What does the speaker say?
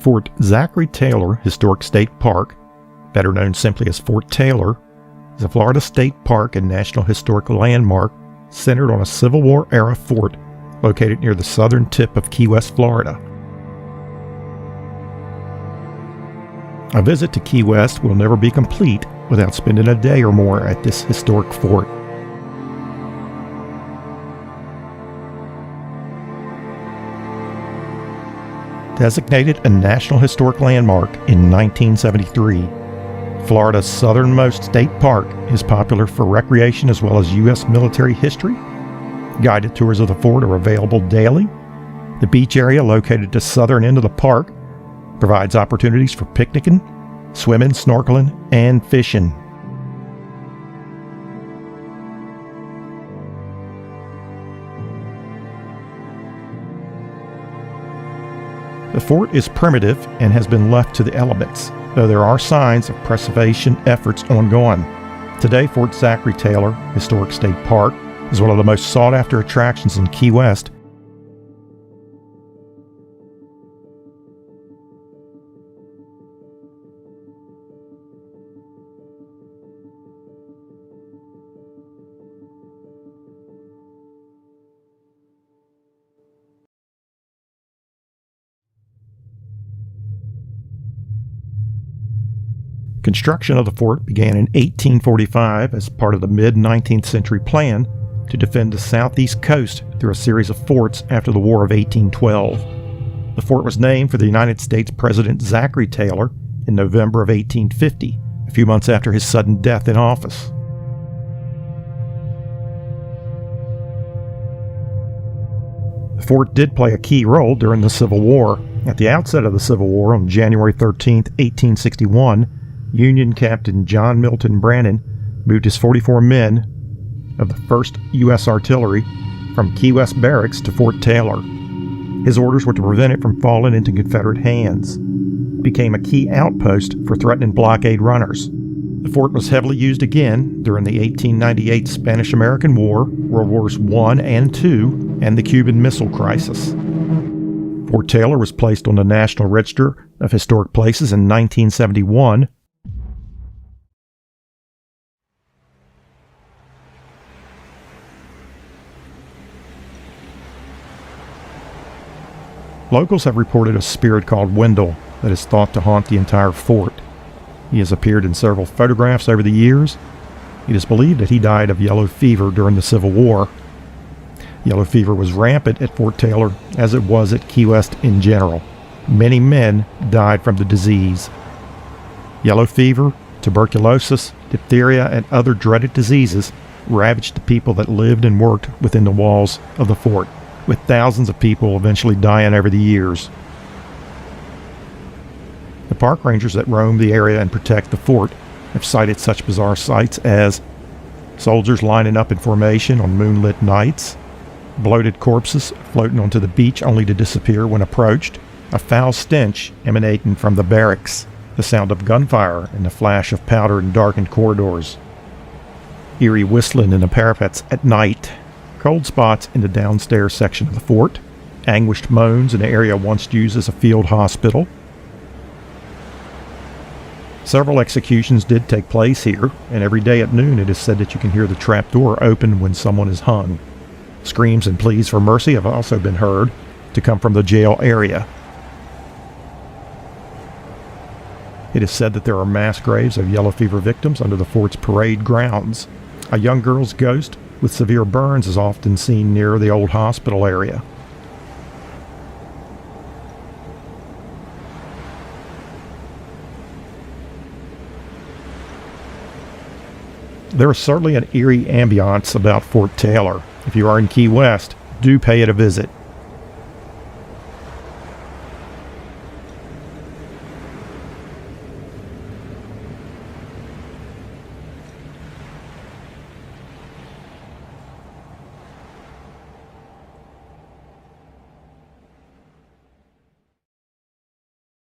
Fort Zachary Taylor Historic State Park, better known simply as Fort Taylor, is a Florida state park and national historic landmark centered on a Civil War-era fort located near the southern tip of Key West, Florida. A visit to Key West will never be complete without spending a day or more at this historic fort. Designated a National Historic Landmark in 1973, Florida's southernmost state park is popular for recreation as well as U.S. military history. Guided tours of the fort are available daily. The beach area located at the southern end of the park provides opportunities for picnicking, swimming, snorkeling, and fishing. The fort is primitive and has been left to the elements, though there are signs of preservation efforts ongoing. Today, Fort Zachary Taylor Historic State Park is one of the most sought-after attractions in Key West. Construction of the fort began in 1845 as part of the mid-19th century plan to defend the southeast coast through a series of forts after the War of 1812. The fort was named for the United States President Zachary Taylor in November of 1850, a few months after his sudden death in office. The fort did play a key role during the Civil War. At the outset of the Civil War on January 13, 1861, Union Captain John Milton Brannan moved his 44 men of the 1st U.S. Artillery from Key West Barracks to Fort Taylor. His orders were to prevent it from falling into Confederate hands. It became a key outpost for threatening blockade runners. The fort was heavily used again during the 1898 Spanish-American War, World Wars I and II, and the Cuban Missile Crisis. Fort Taylor was placed on the National Register of Historic Places in 1971. Locals have reported a spirit called Wendell that is thought to haunt the entire fort. He has appeared in several photographs over the years. It is believed that he died of yellow fever during the Civil War. Yellow fever was rampant at Fort Taylor, as it was at Key West in general. Many men died from the disease. Yellow fever, tuberculosis, diphtheria, and other dreaded diseases ravaged the people that lived and worked within the walls of the fort, with thousands of people eventually dying over the years. The park rangers that roam the area and protect the fort have cited such bizarre sights as soldiers lining up in formation on moonlit nights, bloated corpses floating onto the beach only to disappear when approached, a foul stench emanating from the barracks, the sound of gunfire and the flash of powder in darkened corridors, eerie whistling in the parapets at night, cold spots in the downstairs section of the fort, anguished moans in the area once used as a field hospital. Several executions did take place here, and every day at noon it is said that you can hear the trapdoor open when someone is hung. Screams and pleas for mercy have also been heard to come from the jail area. It is said that there are mass graves of yellow fever victims under the fort's parade grounds. A young girl's ghost with severe burns is often seen near the old hospital area. There is certainly an eerie ambiance about Fort Taylor. If you are in Key West, do pay it a visit.